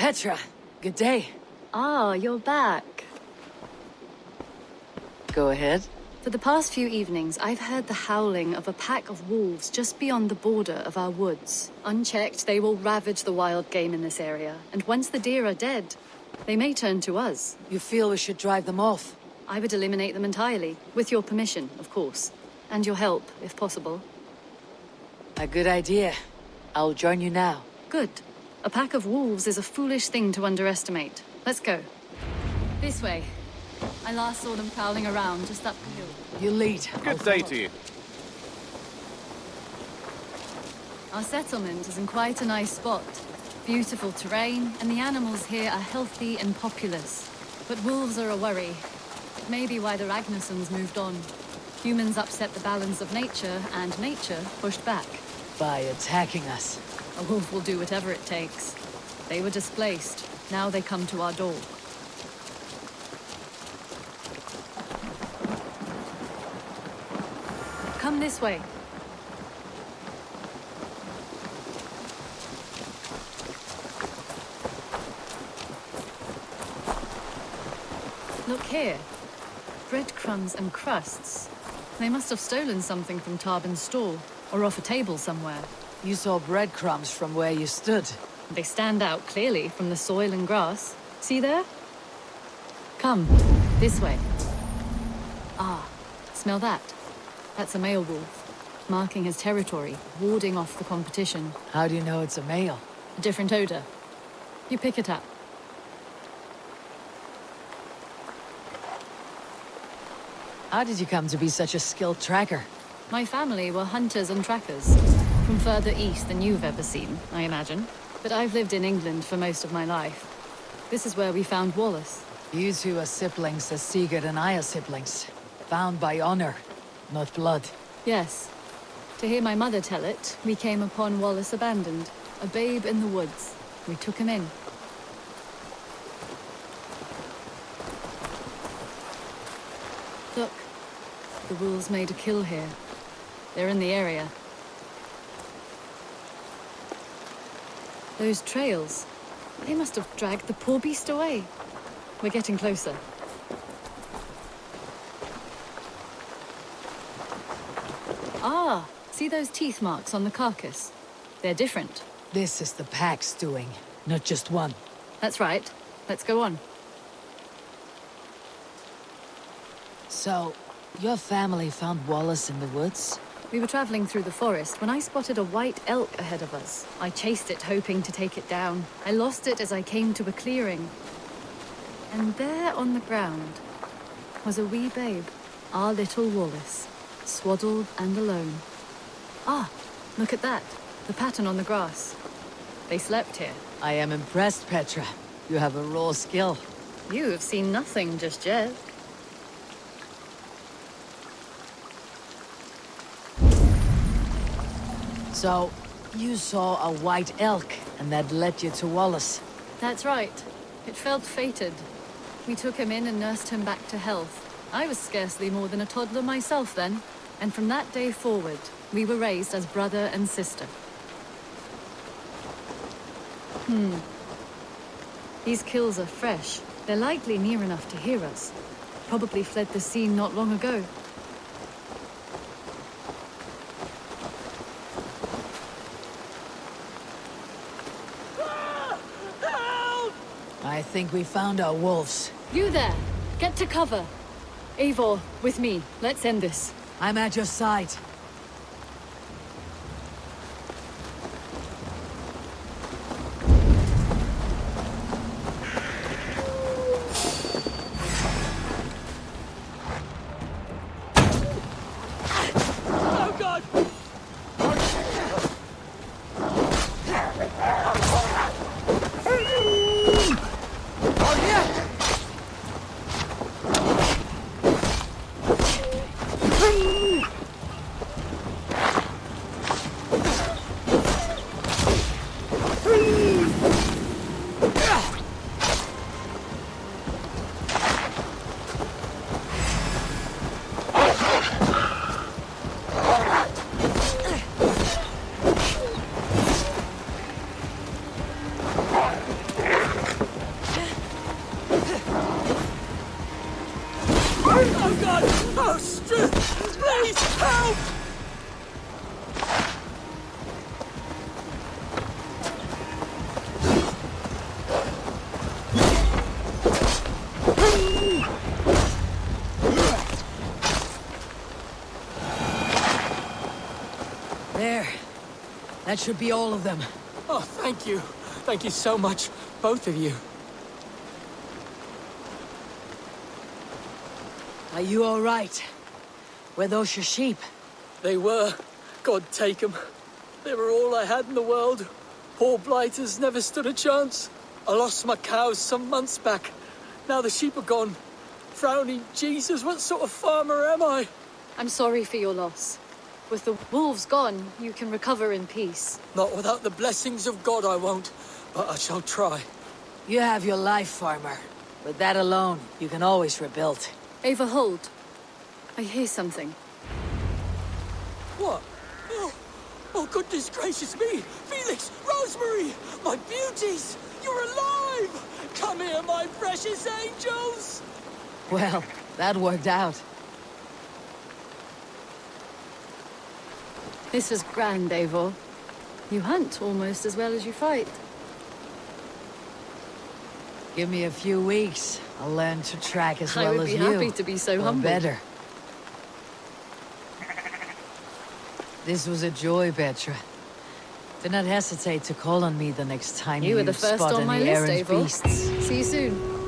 Petra, good day. Ah, you're back. Go ahead. For the past few evenings, I've heard the howling of a pack of wolves just beyond the border of our woods. Unchecked, they will ravage the wild game in this area, and once the deer are dead, they may turn to us. You feel we should drive them off? I would eliminate them entirely, with your permission, of course. And your help, if possible. A good idea. I'll join you now. Good. A pack of wolves is a foolish thing to underestimate. Let's go. This way. I last saw them prowling around just up the hill. You lead. Good day to you. Our settlement is in quite a nice spot. Beautiful terrain, and the animals here are healthy and populous. But wolves are a worry. Maybe why the Ragnarsons moved on. Humans upset the balance of nature, and nature pushed back. By attacking us. A wolf will do whatever it takes. They were displaced. Now they come to our door. Come this way. Look here. Breadcrumbs and crusts. They must have stolen something from Tarbin's stall, or off a table somewhere. You saw breadcrumbs from where you stood. They stand out clearly from the soil and grass. See there? Come, this way. Ah, smell that? That's a male wolf, marking his territory, warding off the competition. How do you know it's a male? A different odor. You pick it up. How did you come to be such a skilled tracker? My family were hunters and trackers. From further east than you've ever seen, I imagine. But I've lived in England for most of my life. This is where we found Wallace. You two are siblings as Sigurd and I are siblings. Found by honor, not blood. Yes. To hear my mother tell it, we came upon Wallace abandoned. A babe in the woods. We took him in. Look. The wolves made a kill here. They're in the area. Those trails. They must have dragged the poor beast away. We're getting closer. Ah, see those teeth marks on the carcass? They're different. This is the pack's doing, not just one. That's right. Let's go on. So, your family found Wallace in the woods? We were traveling through the forest when I spotted a white elk ahead of us. I chased it, hoping to take it down. I lost it as I came to a clearing. And there on the ground was a wee babe, our little Wallace, swaddled and alone. Ah, look at that. The pattern on the grass. They slept here. I am impressed, Petra. You have a raw skill. You have seen nothing just yet. So, you saw a white elk, and that led you to Wallace. That's right. It felt fated. We took him in and nursed him back to health. I was scarcely more than a toddler myself then. And from that day forward, we were raised as brother and sister. These kills are fresh. They're likely near enough to hear us. Probably fled the scene not long ago. I think we found our wolves. You there! Get to cover! Eivor, with me. Let's end this. I'm at your side. Oh, God! Help! There. That should be all of them. Oh, thank you. Thank you so much, both of you. Are you all right? Were those your sheep? They were. God take them. They were all I had in the world. Poor blighters never stood a chance. I lost my cows some months back. Now the sheep are gone. Frowning Jesus, what sort of farmer am I? I'm sorry for your loss. With the wolves gone, you can recover in peace. Not without the blessings of God I won't, but I shall try. You have your life, farmer. With that alone, you can always rebuild. Ava, hold. I hear something. What? Oh, goodness gracious me! Felix! Rosemary! My beauties! You're alive! Come here, my precious angels! Well, that worked out. This was grand, Eivor. You hunt almost as well as you fight. Give me a few weeks. I'll learn to track as I well would as be you. happy to be so or humble. better. This was a joy, Petra. Do not hesitate to call on me the next time You were the first spot on my any list, errant Eivor. beasts. See you soon.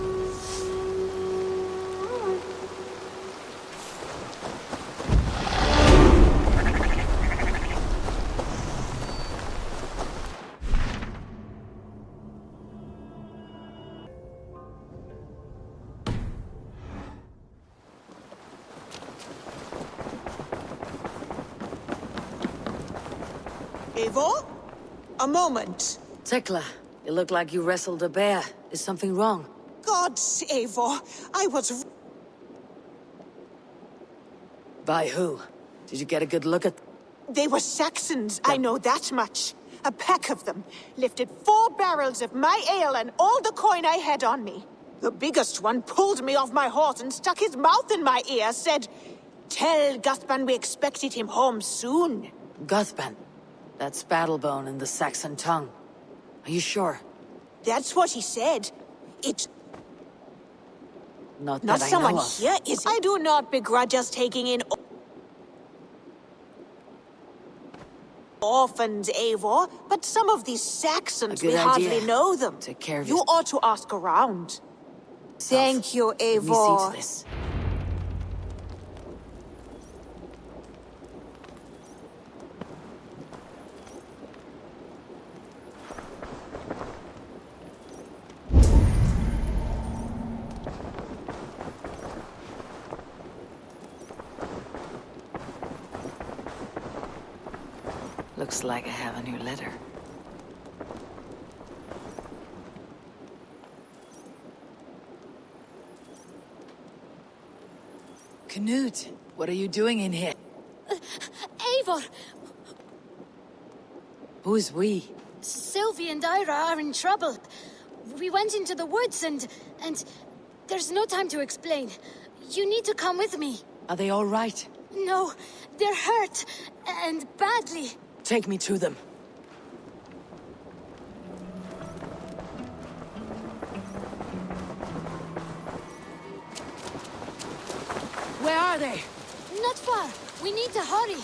Eivor? A moment. Tekla, you look like you wrestled a bear. Is something wrong? Gods, Eivor, I was... By who? Did you get a good look at... They were Saxons, I know that much. A pack of them. Lifted 4 barrels of my ale and all the coin I had on me. The biggest one pulled me off my horse and stuck his mouth in my ear, said, "Tell Guthban we expected him home soon." Guthban. That's Battlebone in the Saxon tongue. Are you sure? That's what he said. It's Not not that I someone know of. here, is it? I do not begrudge us taking in orphans, Eivor, but some of these Saxons, A good we hardly idea. know them. Take care of You yourself. ought to ask around. Thank you, Let me see to Eivor. this. Looks like I have a new letter. Knut, what are you doing in here? Eivor, Who's we? Sylvie and Ira are in trouble. We went into the woods and there's no time to explain. You need to come with me. Are they all right? No, they're hurt and badly. Take me to them. Where are they? Not far. We need to hurry.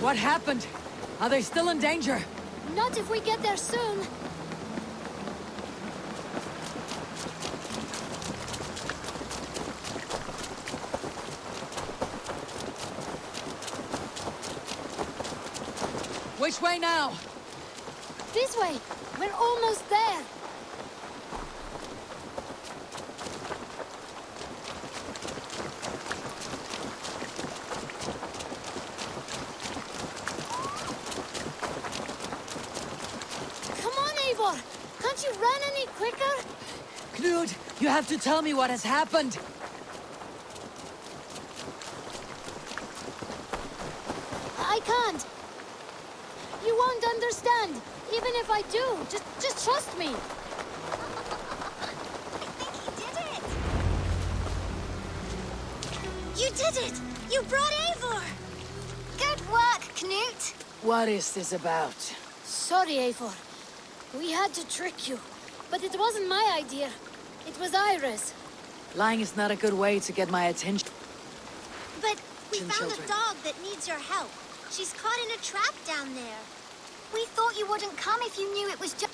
What happened? Are they still in danger? Not if we get there soon. Which way now? This way. We're almost there. Come on, Eivor. Can't you run any quicker? Knut, you have to tell me what has happened. I can't. You won't understand. understand. Even if I do, just trust me. I think he did it! You did it! You brought Eivor! Good work, Knut! What is this about? Sorry, Eivor. We had to trick you. But it wasn't my idea. It was Iris. Lying is not a good way to get my attention. But we found Children. a dog that needs your help. She's caught in a trap down there. We thought you wouldn't come if you knew it was just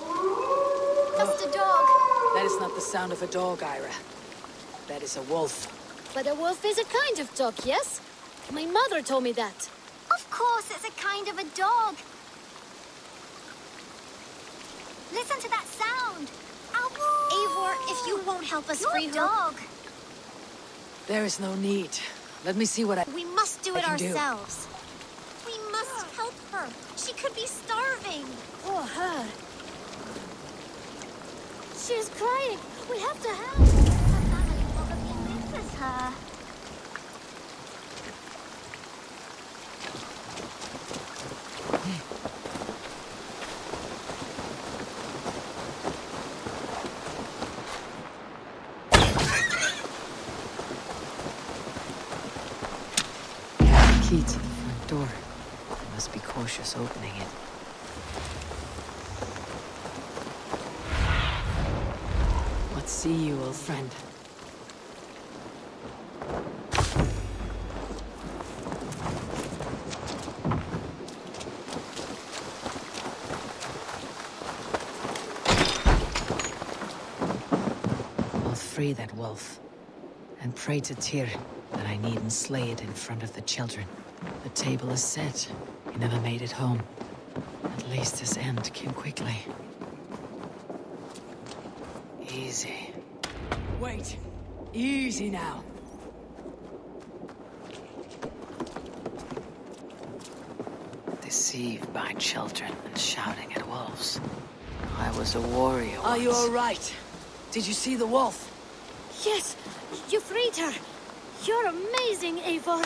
a dog. That is not the sound of a dog, Ira. That is a wolf. But a wolf is a kind of dog, yes? My mother told me that. Of course, it's a kind of a dog. Listen to that sound. Eivor, if you won't help us free her... dog. There is no need. Let me see what I... We must do it can do. ourselves. We must help her. She could be starving. Oh, her. She's crying. We have to help. Her family probably misses her. Key to the front door. I must be cautious opening it. What see you, old friend? I'll free that wolf. And pray to Tyr that I needn't slay it in front of the children. The table is set. He never made it home. At least his end came quickly. Easy. Wait. Easy now. Deceived by children and shouting at wolves. I was a warrior Are you once. all right? Did you see the wolf? Yes, you freed her. You're amazing, Eivor.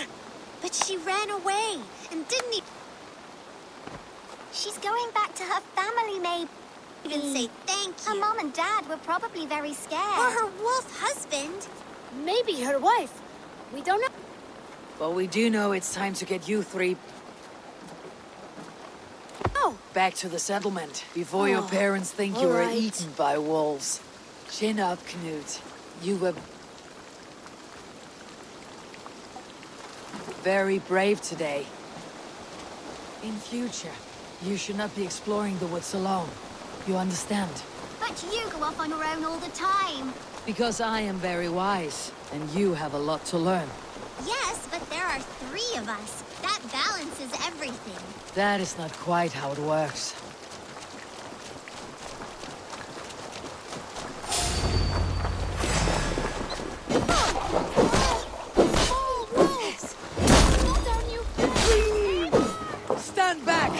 But she ran away and didn't even... She's going back to her family, maybe. Even say thank you. Her mom and dad were probably very scared. Or her wolf husband. Maybe her wife. We don't know. But we do know it's time to get you three Oh, back to the settlement before your Oh, parents think you all were right. eaten by wolves. Chin up, Knut. You were very brave today. In future, you should not be exploring the woods alone. You understand? But you go off on your own all the time. Because I am very wise, and you have a lot to learn. Yes, but there are 3 of us. That balances everything. That is not quite how it works. Oh, wolves! What are you... Stand back!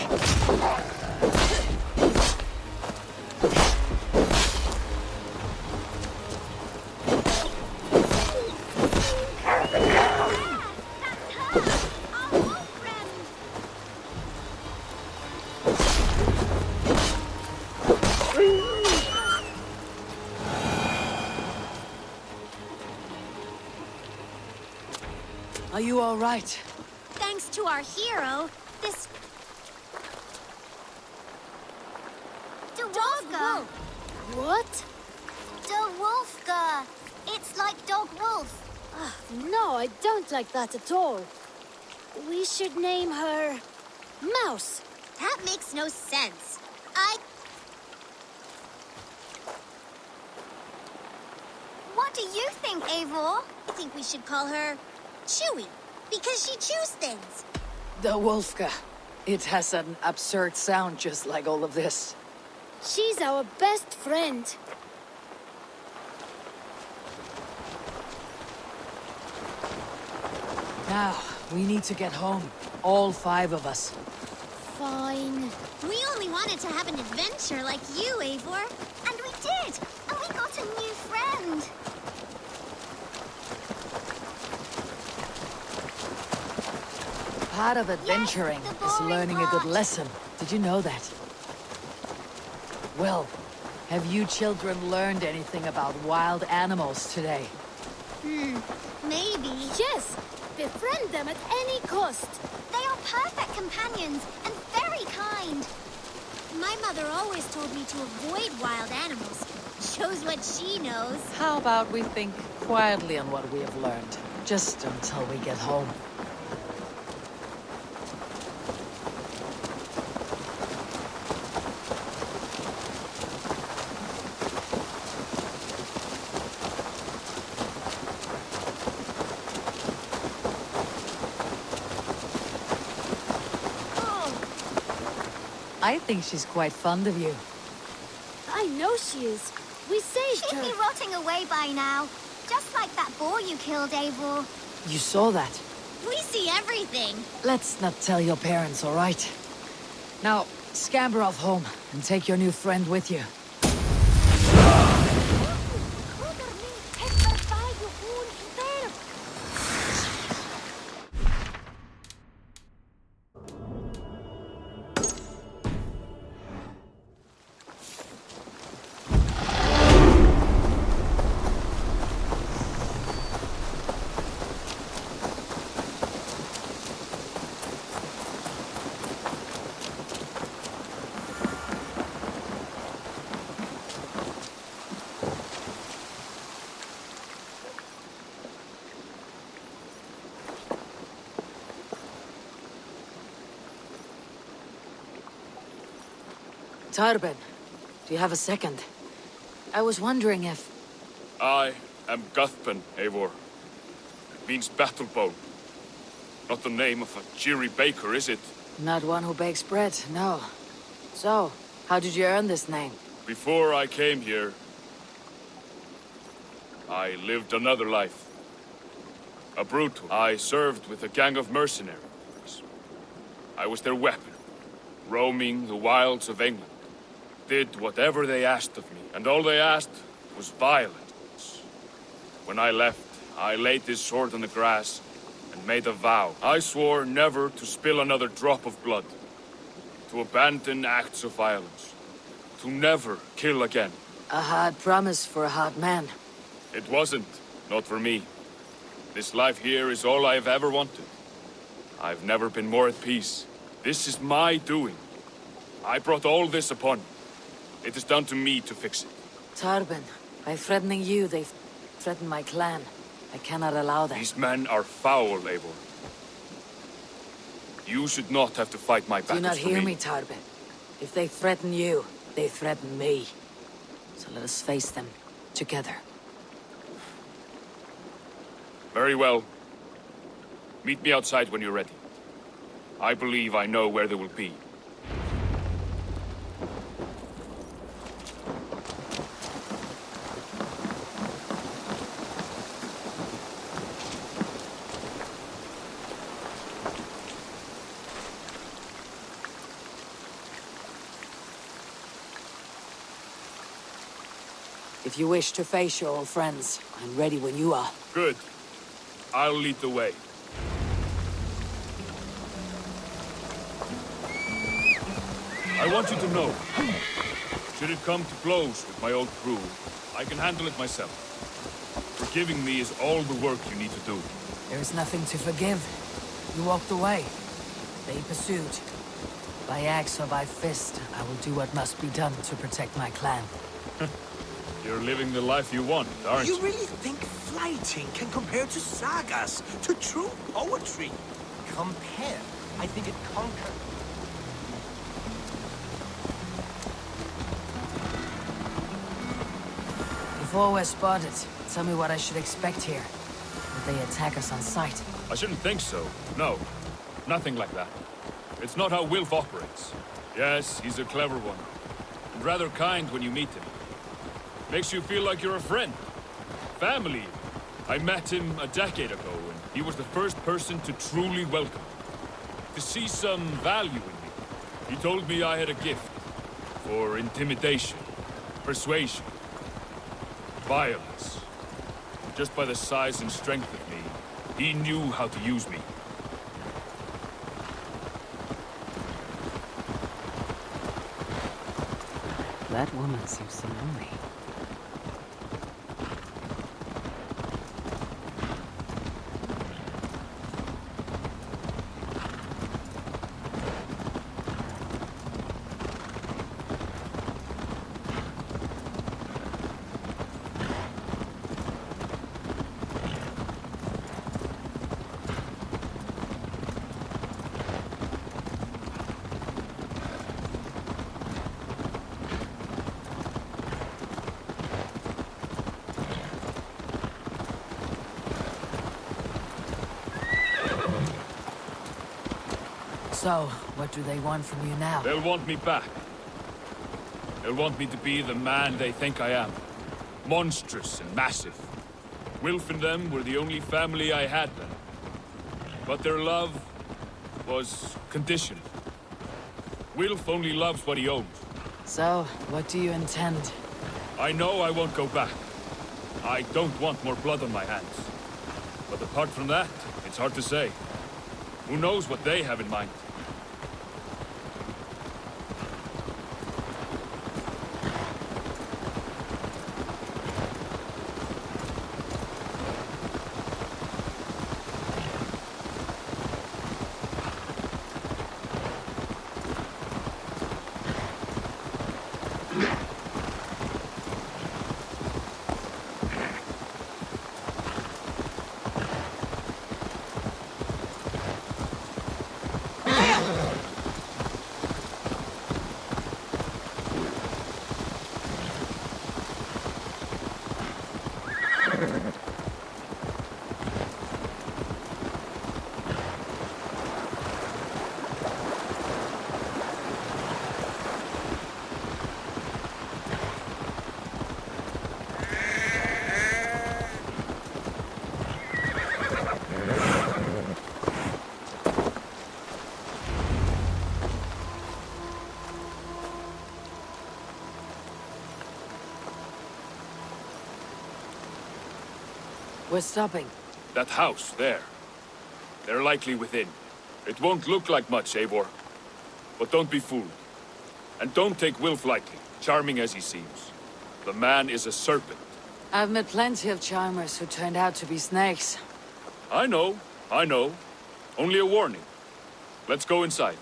Are you all right? Thanks to our hero, this... Dog what? Wolfga. It's like dog wolf. No, I don't like that at all. We should name her... Mouse. That makes no sense. What do you think, Eivor? I think we should call her Chewy, because she chews things. The Wolfka. It has an absurd sound just like all of this. She's our best friend. Now, we need to get home. All 5 of us. Fine. We only wanted to have an adventure like you, Eivor. And we did! And we got a new friend! Part of adventuring the is boring learning a good part. lesson. Did you know that? Well, have you children learned anything about wild animals today? Maybe. Yes! Befriend them at any cost! They are perfect companions and very kind. My mother always told me to avoid wild animals. Shows what she knows. How about we think quietly on what we have learned, just until we get home? I think she's quite fond of you. I know she is. We saved She'd her. be rotting away by now. Just like that boar you killed, Eivor. You saw that? We see everything. Let's not tell your parents, all right? Now, scamper off home and take your new friend with you. Tarben, do you have a second? I was wondering if... I am Guthpen, Eivor. It means battle bow. Not the name of a cheery baker, is it? Not one who bakes bread, no. So, how did you earn this name? Before I came here, I lived another life. A brutal. I served with a gang of mercenaries. I was their weapon, roaming the wilds of England. Did whatever they asked of me, and all they asked was violence. When I left, I laid this sword on the grass and made a vow. I swore never to spill another drop of blood, to abandon acts of violence, to never kill again. A hard promise for a hard man. It wasn't, not for me. This life here is all I've ever wanted. I've never been more at peace. This is my doing. I brought all this upon me. It is down to me to fix it. Tarben, by threatening you, they threaten my clan. I cannot allow that. These men are foul, Eivor. You should not have to fight my Do battles not for hear me, Tarben. If they threaten you, they threaten me. So let us face them together. Very well. Meet me outside when you're ready. I believe I know where they will be. If you wish to face your old friends, I'm ready when you are. Good. I'll lead the way. I want you to know, should it come to blows with my old crew, I can handle it myself. Forgiving me is all the work you need to do. There is nothing to forgive. You walked away. They pursued. By axe or by fist, I will do what must be done to protect my clan. You're living the life you want, aren't you? You really think fighting can compare to sagas, to true poetry? Compare? I think it conquered. Before we're spotted, tell me what I should expect here. Will they attack us on sight? I shouldn't think so. No. Nothing like that. It's not how Wilf operates. Yes, he's a clever one. And rather kind when you meet him. Makes you feel like you're a friend. Family. I met him a decade ago, and he was the first person to truly welcome me. To see some value in me. He told me I had a gift. For intimidation. Persuasion. Violence. Just by the size and strength of me, he knew how to use me. That woman seems to know me. So, what do they want from you now? They'll want me back. They'll want me to be the man they think I am. Monstrous and massive. Wilf and them were the only family I had then. But their love was conditioned. Wilf only loves what he owns. So, what do you intend? I know I won't go back. I don't want more blood on my hands. But apart from that, it's hard to say. Who knows what they have in mind? We're stopping. That house, there. They're likely within. It won't look like much, Eivor. But don't be fooled. And don't take Wilf lightly, charming as he seems. The man is a serpent. I've met plenty of charmers who turned out to be snakes. I know. Only a warning. Let's go inside.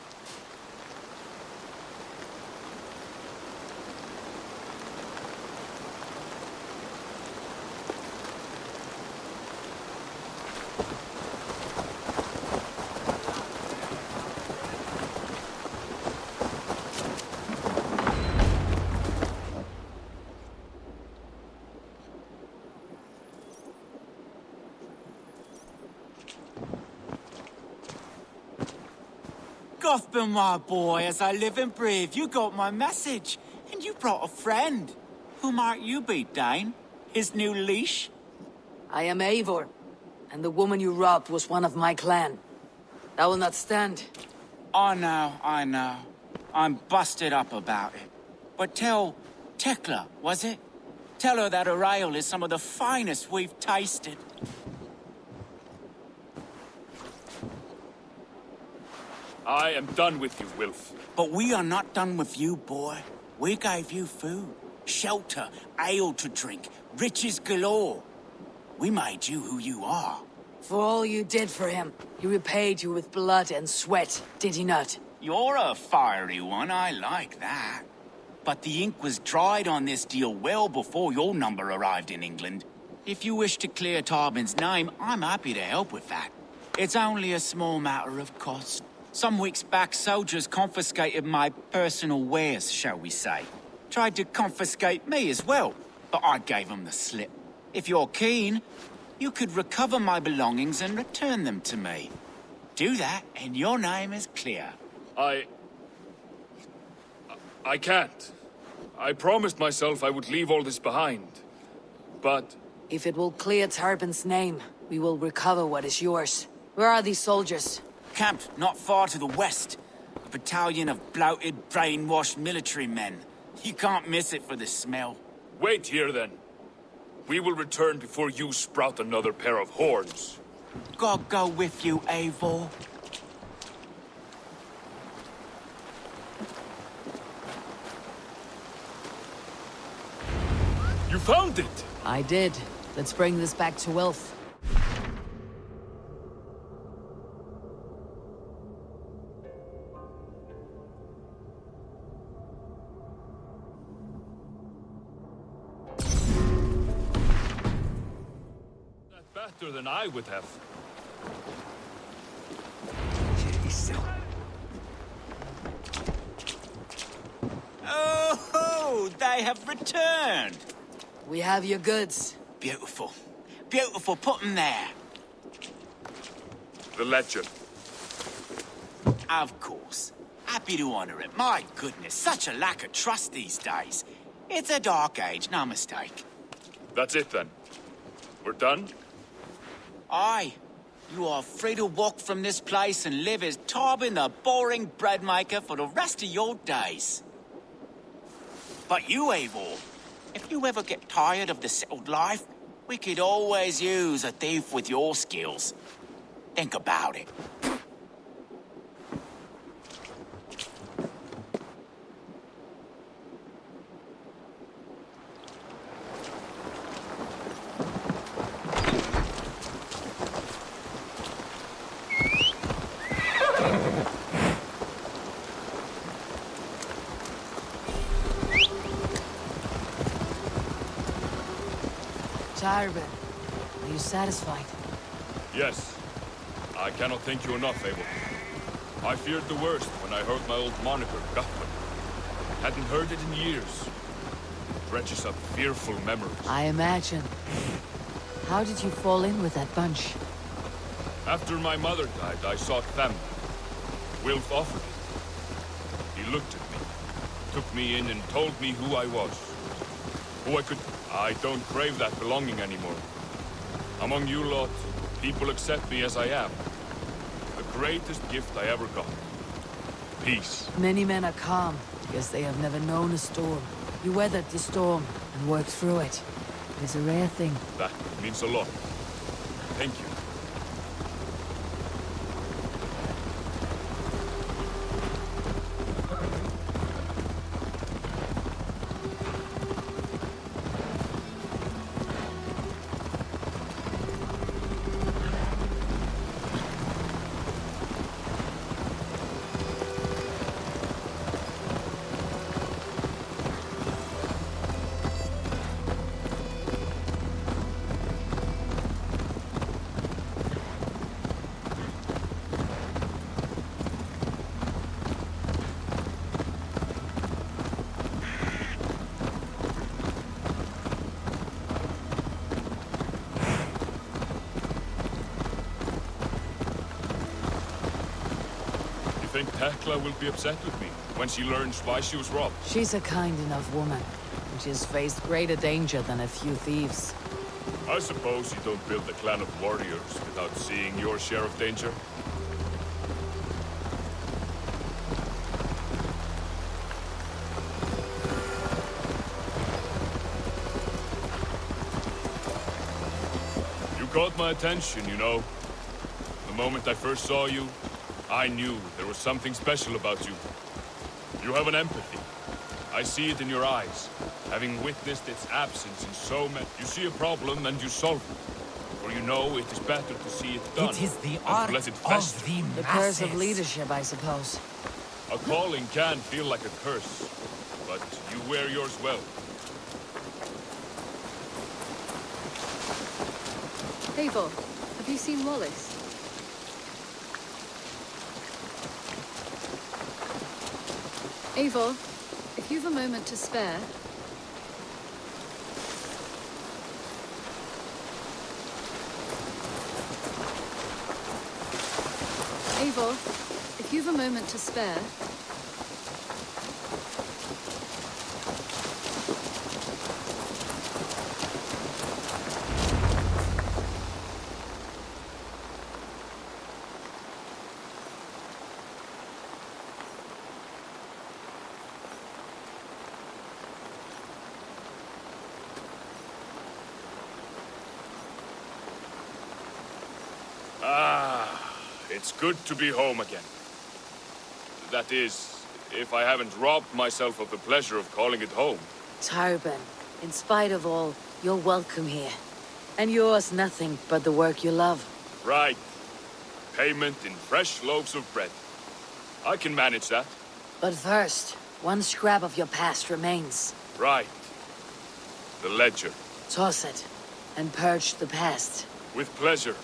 Gothbin, my boy, as I live and breathe, you got my message. And you brought a friend. Who might you be, Dane? His new leash? I am Eivor, and the woman you robbed was one of my clan. That will not stand. I know. I'm busted up about it. But tell Tekla, was it? Tell her that her ale is some of the finest we've tasted. I am done with you, Wilf. But we are not done with you, boy. We gave you food, shelter, ale to drink, riches galore. We made you who you are. For all you did for him, he repaid you with blood and sweat, did he not? You're a fiery one, I like that. But the ink was dried on this deal well before your number arrived in England. If you wish to clear Tarbin's name, I'm happy to help with that. It's only a small matter of cost. Some weeks back, soldiers confiscated my personal wares, shall we say. Tried to confiscate me as well, but I gave them the slip. If you're keen, you could recover my belongings and return them to me. Do that, and your name is clear. I can't. I promised myself I would leave all this behind. But If it will clear Tarbin's name, we will recover what is yours. Where are these soldiers? Camped not far to the west. A battalion of bloated, brainwashed military men. You can't miss it for the smell. wait here then. We will return before you sprout another pair of horns. God go with you, Eivor. You found it! I did. Let's bring this back to Wilf. That better than I would have. Oh, they have returned. We have your goods. Beautiful. Beautiful, put them there. The ledger. Of course. Happy to honor it. My goodness, such a lack of trust these days. It's a dark age, no mistake. That's it then. We're done? Aye. You are free to walk from this place and live as Tarbin the boring bread maker for the rest of your days. But you, Eivor, if you ever get tired of the settled life, we could always use a thief with your skills. Think about it. Tarbin, are you satisfied? Yes. I cannot thank you enough, Abel. I feared the worst when I heard my old moniker, Guthman. Hadn't heard it in years. It dredges up fearful memories. I imagine. How did you fall in with that bunch? After my mother died, I sought family. Wilf offered it. He looked at me, took me in and told me who I was. Who I could... I don't crave that belonging anymore. Among you lot, people accept me as I am. The greatest gift I ever got. Peace. Many men are calm because they have never known a storm. You weathered the storm and worked through it. It's a rare thing. That means a lot. Thank you. Think Tekla will be upset with me when she learns why she was robbed? She's a kind enough woman, and she's faced greater danger than a few thieves. I suppose you don't build a clan of warriors without seeing your share of danger. You caught my attention, you know. The moment I first saw you, I knew there was something special about you. You have an empathy. I see it in your eyes, having witnessed its absence in so many. You see a problem and you solve it. For you know it is better to see it done. It is the than art to let it of fester. the The curse of leadership, I suppose. A calling can feel like a curse, but you wear yours well. Eivor, have you seen Wallace? Eivor, if you've a moment to spare... Eivor, if you've a moment to spare... It's good to be home again. That is, if I haven't robbed myself of the pleasure of calling it home. Tarbin, In spite of all, you're welcome here. And yours nothing but the work you love. Right. Payment in fresh loaves of bread. I can manage that. But first, one scrap of your past remains. Right. The ledger. Toss it, and purge the past. With pleasure.